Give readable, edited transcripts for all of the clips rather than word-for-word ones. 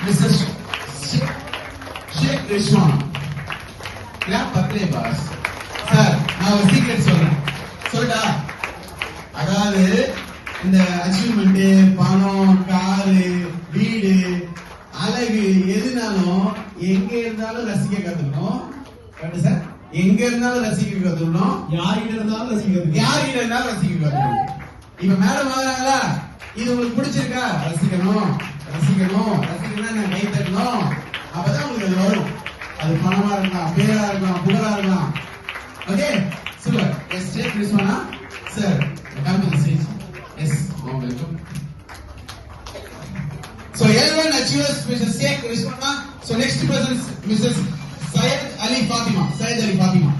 Mrs. Sheikh Rizwan. Clap பக்கலே பாஸ். Sir நான் ஒரு சீக்ரெட் சொல்றேன். சொல்டா. அதாவது இந்த அச்சீவ்மெண்ட், பணம், காரு, வீடு, அழகு எதுனாலும் எங்க இருந்தாலும் ரசிக்க கத்துக்கணும். Correct sir? எங்க இருந்தாலும் ரசிக்க கத்துக்கணும். யார்கிட்ட இருந்தாலும் ரசிக்க கத்துக்கணும். இப்ப மேடம் வாங்குறாங்களா? இது உங்களுக்கு பிடிச்சிருக்கா? ரசிக்கணும். நான் கை தட்டணும். அப்பதான் உங்களுக்கு அது வரும். அது பணமா இருக்கலாம், பேரா இருக்கலாம், புகழா இருக்கலாம். Okay, super. Yes, take this one. Sir, come to the stage. Yes, welcome. So everyone achievers Mrs. Sheikh Rizwan. So next person is Mrs. Syed Ali Fatima. Syed Ali Fatima.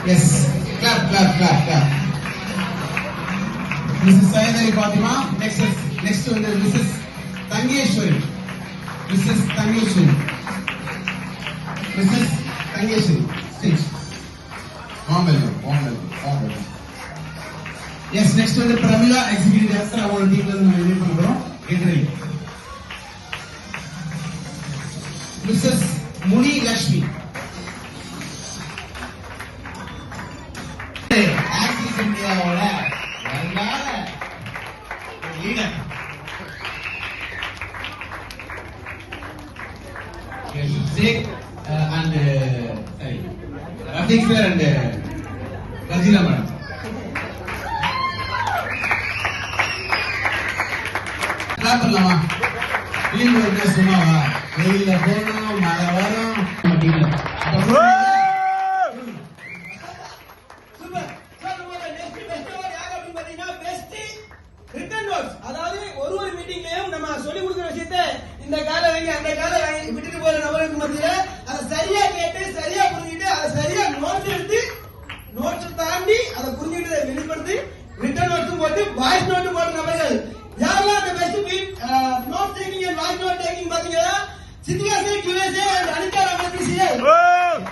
Yes, clap. Mrs. Syed Ali Fatima. Next to Mrs. Tangeshwari. Stage. Warm welcome. Yes, next to Pramila, Executive Director. Our team is ready for the get ready. Mrs. Muni Lakshmi. Axis India leader. Yes, Sheikh and Rafiq sir and Rajila madam. Clap பண்ணலாமா? Feel வந்து சும்மாவா? வெயில்ல போறோம், மழை வரும், டீம்ல. Super. Sir நம்ம next best award யார் அப்படி பாத்தீங்கன்னா பெஸ்ட் ரிட்டன் நோட்ஸ். அதாவது ஒரு மீட்டிங்லயும் நம்ம சொல்லி கொடுக்கிற விஷயத்தை இந்த கால வாங்கி அந்த கால வாங்கி விட்டுட்டு போற நபருக்கு மத்தியில அதை சரியா கேட்டு சரியா புரிஞ்சுட்டு அதை சரியா நோட்ஸ் எடுத்து நோட்ஸ் தாண்டி அதை புரிஞ்சுட்டு வெளிப்படுத்தி ரிட்டன் நோட்ஸும் போட்டு வாய்ஸ் நோட்டு போடுற நபர்கள் யாரெல்லாம் அந்த best note taking and voice note taking பாத்தீங்கன்னா Siddiqa Sheikh USA and Anitha Ramalakshmi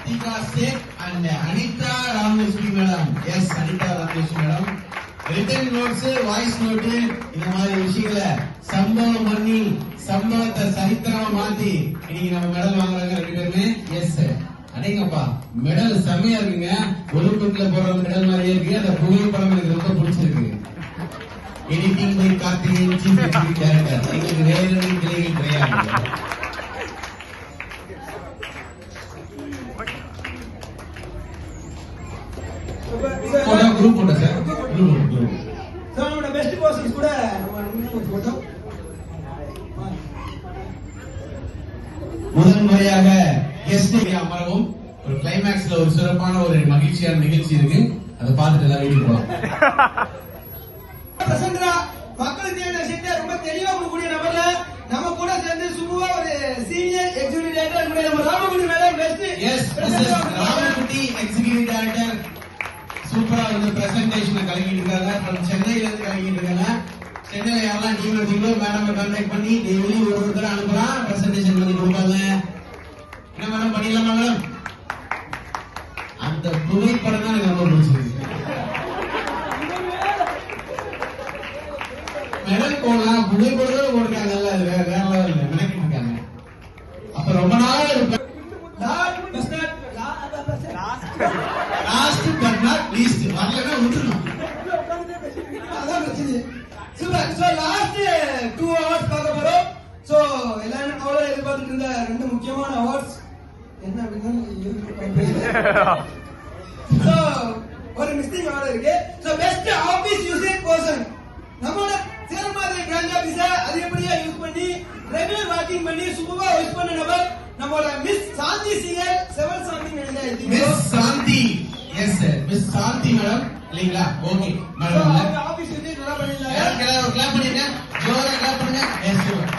Siddiqa Sheikh and Anitha Ramalakshmi madam. Yes, Anitha Ramalakshmi madam. Written notes, voice note இந்த மாதிரி விஷயங்களை சம்பவம் பண்ணி சம்பவத்தை சரித்திரமா மாத்தி இன்னைக்கு நம்ம மெடல் வாங்குறாங்க ரெண்டு பேருமே. எஸ், அடேங்கப்பா மெடல் செம்மையா இருக்குங்க. ஒலிம்பிக்ல போற மெடல் மாதிரியே இருக்கு. அந்த புகைப்படம் எனக்கு ரொம்ப பிடிச்சிருக்கு. Editing by Karthikeyan, chief executive director. எங்களுக்கு வேற எதுவும் கிளைகள் கிடையாது. Group photo sir. சார் நம்மளோட பெஸ்ட் பர்சன்ஸ் கூட நம்ம போட்டோ. முதல் முறையாக கெஸ்ட் அமரவும் ஒரு கிளைமேக்ஸ்ல ஒரு சிறப்பான ஒரு மகிழ்ச்சியான நிகழ்ச்சி இருக்கு. அதை பார்த்துட்டு எல்லாம் வீட்டுக்கு போலாம். பிரசந்தரா மக்களுக்கு தேவையான விஷயத்தை ரொம்ப தெளிவா கொடுக்கக்கூடிய நபர்ல நம்ம கூட சேர்ந்து சும்மா ஒரு சீனியர் எக்ஸிகியூட்டிவ் டைரக்டர் நம்ம Ramakudi madam best. Yes, Ramakudi executive director சூப்பரா வந்து பிரசன்டேஷன் கலக்கிட்டு இருக்காங்க. from சென்னையில இருந்து கலக்கிட்டு இருக்காங்க. சென்னையில யாரெல்லாம் டீம் எடுத்தீங்களோ மேடம் கான்டாக்ட் பண்ணி டெய்லி ஒருத்தர் அனுப்புறான், பிரசன்டேஷன் பண்ணி கொடுப்பாங்க. என்ன மேடம் பண்ணிடலாமா மேடம்? அந்த புகைப்படம் தான் எனக்கு ரொம்ப பிடிச்சிருக்கு. மெடல் போடலாம், புகைப்படத்தோட போட்டிருக்காங்கல்ல, அது வேற லெவல் இல்லை, மெனக்கிட்டு இருக்காங்க. அப்ப ரொம்ப நாள் லாஸ்ட் பட் நாட் லீஸ்ட் வரலன்னா விட்டுறணும். அதான் பிரச்சனை. சூப்பர். சோ லாஸ்ட் 2 அவார்ட்ஸ் பார்க்க போறோம். சோ எல்லாரும் அவ்வளோ எதிர்பார்த்துட்டு இருந்த ரெண்டு முக்கியமான அவார்ட்ஸ் என்ன அப்படின்னா, சோ ஒரு மிஸ்டேக் வேர்ட் இருக்கு. So best office usage person நம்மளோட சேரமாதிரி பிரான்ச் ஆபீஸை அதிகப்படியா யூஸ் பண்ணி ரெகுலர் வாக்கிங் பண்ணி சூப்பரா யூஸ் பண்ண நபர் நம்மளோட மிஸ் சாந்தி சிஎல் 7 சம்திங் எழுதிருக்கீங்க. மிஸ் சாந்தி, எஸ் சார், மிஸ் சாந்தி மேடம் இல்லீங்களா? ஓகே மேடம், ஆபீஸ் யூசேஜ் நல்லா பண்ணிருக்காங்க. எல்லாரும் கிளாப் பண்ணுங்க, ஜோரா கிளாப் பண்ணுங்க. Yes sir.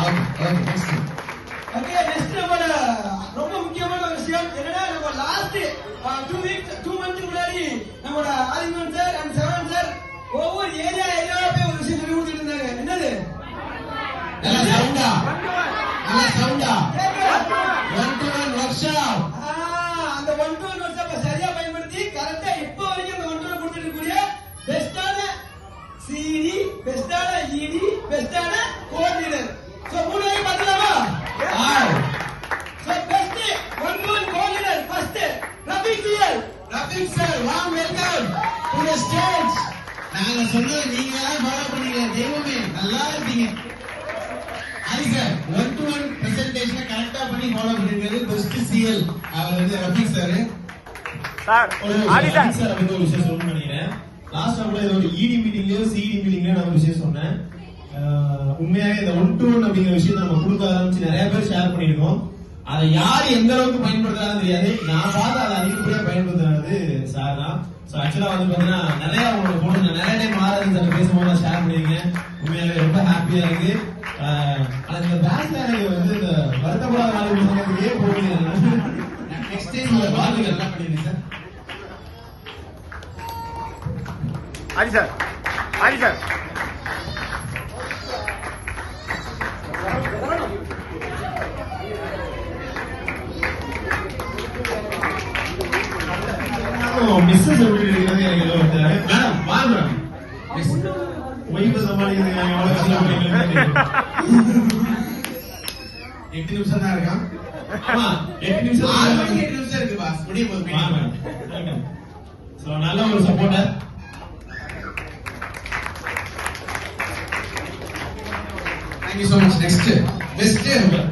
Okay next. Okay next நம்மளோட ரொம்ப முக்கியமான ஒரு விஷயம் என்னன்னா நம்ம லாஸ்ட் 2 மந்த்ஸ் முன்னாடி நம்மளோட ஆலிமன் சார் அண்ட் செவன் சார் ஒவ்வொரு ஏரியாவே ஒரு விஷயம் சொல்லி கொடுத்துட்டு இருந்தாங்க. என்னது? நல்ல சவுண்டா, நல்ல சவுண்டா. 1-to-1 workshop. அந்த 1-to-1 workshop சரியா பயன்படுத்தி கரெக்டா இப்போ வரைக்கும் அந்த 1-to-1 கொடுத்துட்டு இருக்கக்கூடிய பெஸ்டான சிடி, பெஸ்டான இடி, பெஸ்டான கோஆர்டினேட்டர். சோ மூணையும் பார்த்தலாமா? So best 1-to-1 coordinator first Rafiq Sir. Rafiq sir, warm welcome to the stage. நாங்க சொன்னதை நீங்க எல்லாம் ஃபாலோ பண்ணீங்க. தெய்வமே நல்லா இருக்கீங்க. ஹரி சார், 1-to-1 பிரசன்டேஷனை கரெக்டா பண்ணி ஃபாலோ பண்ணிருக்காரு பெஸ்ட் சிஎல். அவர் வந்து Rafeeq sir. Sir Hari sir அப்படின்னு ஒரு விஷயம் சொல்லணும்னு நினைக்கிறேன். லாஸ்ட் டைம்ல ஏதோ ஒரு இடி மீட்டிங்லயோ சிடி மீட்டிங்லயோ நான் ஒரு விஷயம் சொன்னேன். உண்மையாவே இந்த 1-to-1 அப்படிங்கிற விஷயத்தை நம்ம கொடுக்க ஆரம்பிச்சு நிறைய பேர் ஷேர் பண்ணிருக்கோம். அதை யார் எந்த அளவுக்கு பயன்படுத்துறாங்க தெரியாது. நான் பார்த்து அதை அதிகப்படியா பயன்படுத்துறது சார் தான். ஸோ ஆக்சுவலா வந்து பாத்தீங்கன்னா நிறைய உங்களோட போட்டு நிறைய டைம் மாறாது சார் பேசும்போது ஷேர் பண்ணிருக்கேன். உண்மையாவே ரொம்ப ஹாப்பியா இருக்கு. ஆனா இந்த பேங்க்ல எனக்கு வந்து இந்த வருத்தப்படாத நாளைக்கு போகுது. நெக்ஸ்ட் டைம் உங்க வாழ்க்கை நல்லா பண்ணிருங்க sir. Hari sir, Hari sir. Missus எப்படி இருக்கிறது எனக்கு ஏதோ மேடம் வாங்க மேடம். ஒய்ஃபை சமாளிக்கிறது எவ்வளவு கஷ்டம். 8 நிமிஷம் தான் இருக்கான். ஆமா 8 நிமிஷம் 8 நிமிஷம் இருக்கு பாஸ். முடிய போகுது. வாங்க. சோ நல்ல ஒரு supporter. Thank you so much. Next best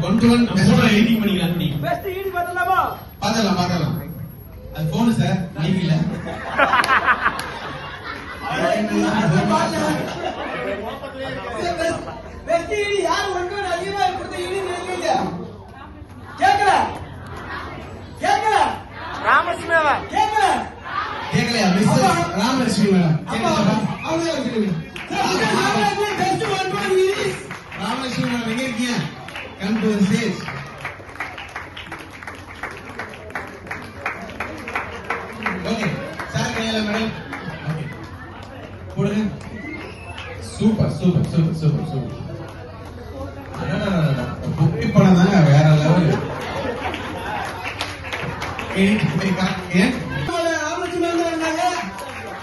1-to-1 photo editing பண்ணிக்கலாம் நீ. பெஸ்ட் ஈடி பார்த்தலாமா? பார்த்தலாம். அது போன் சார், மைக் இல்ல. பெஸ்ட் ஈடி யார் 1-to-1 அதிகமா கொடுத்த ஈடி நினைக்கிறீங்க? கேட்கல ராமஸ்மேவா கேக்கலையா மிஸ் ராமலட்சுமி மேடம்? கேக்கலப்பா. அவங்க கேக்குறீங்க. Best 1-to-1 ED Ramalakshmi madam எங்க இருக்கீங்க? Come to the stage. Okay sir கையில மேடம். ஓகே போடுங்க. சூப்பர். புக்கி படம் தாங்க வேற லெவல். ஏன் ஆபத்து வந்தாங்க.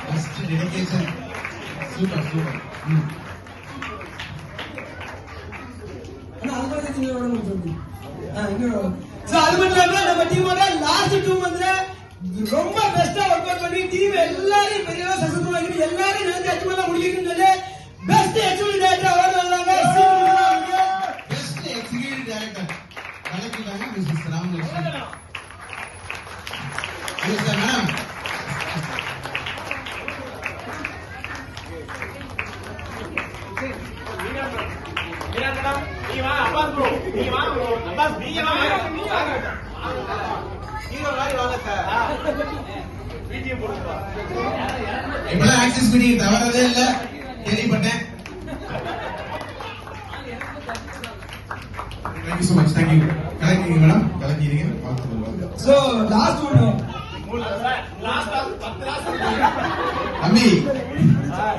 First dedication. சூப்பர். ஆனா அது மாதிரி நீங்க வரணும் சொல்லி. சோ அது மட்டும் இல்லாம நம்ம டீமோட லாஸ்ட் 2 மந்த்ல ரொம்ப பெஸ்டா ஒர்க் அவுட் பண்ணி டீம் எல்லாரையும் பெரிய சக்சஸ்ஃபுல் ஆகி எல்லாரையும் நினைச்சு அச்சீவ்மென்ட் முடிக்கணும்னு சொல்லி பெஸ்ட் எக்ஸிக்யூட்டிவ் டைரக்டர் அவார்ட் வந்தாங்க. பெஸ்ட் எக்ஸிகியூட்டிவ் டைரக்டர் கலக்கிட்டாங்க Mrs Ramalakshmi. Yes sir madam. இப்பெல்லாம் ஆக்சஸ் மீட்டிங் தவறதே இல்ல கேள்விப்பட்டேன். Thank you so much. தேங்க்யூ. கலக்கிறீங்க மேடம், கலக்கிறீங்க. சோ லாஸ்ட் ஒன் தம்பி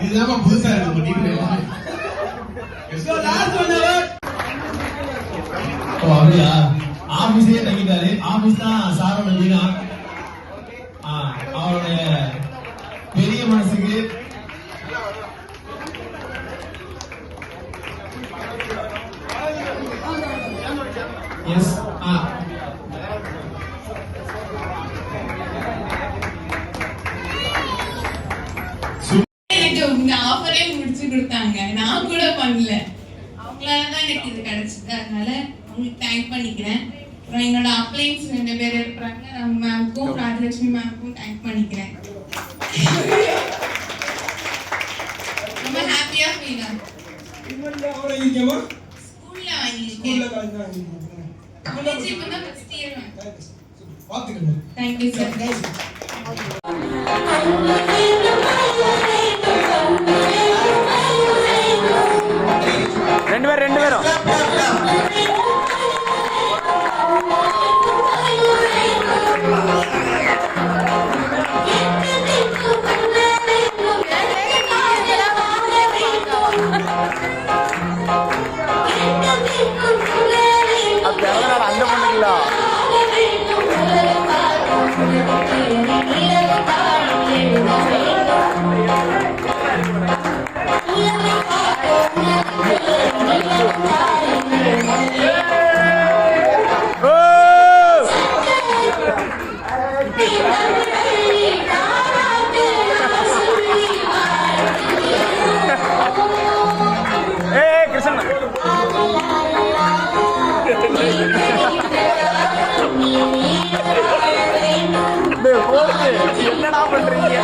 இதுதான் புதுசா இருக்கு உங்க டீம்ல. சோ லாஸ்ட் ஒன் ஓ அப்படியா? ஆபீஸே தங்கிட்டாரு. ஆபீஸ் தான் சாரோட வீடா. அவருடைய பெரிய மனசுக்கு எஸ் இந்த ஆஃபரே முடிச்சு கொடுத்தாங்க. நான் கூட பண்ணல, அவங்களால தான் எனக்கு இது கிடைச்சது. அதனால அவங்களுக்கு தேங்க் பண்ணிக்கிறேன். அப்புறம் என்னோட அப்ளைன்ஸ் 2 பேர் இருக்கிறாங்க. நான் மேம்க்கும் ராஜலட்சுமி மேம்க்கும் தேங்க் பண்ணிக்கிறேன். ரொம்ப ஹாப்பியா ஃபீல் ஆகுது. அவரை இருக்கேமா ஸ்கூல்ல வாங்கியிருக்கேன். ஸ்கூல்ல காலேஜ் வாங்கிருக்கேன். காலேஜ் இப்பதான் ஃபர்ஸ்ட் இயர் வாங்க. பாத்துக்கங்க. Thank you sir. கைஸ் ரெண்டு பேரும் அது பிறந்தநாள் அந்த பொண்ணுங்களா? கிருஷ்ணன் என்னடா பண்றீங்க?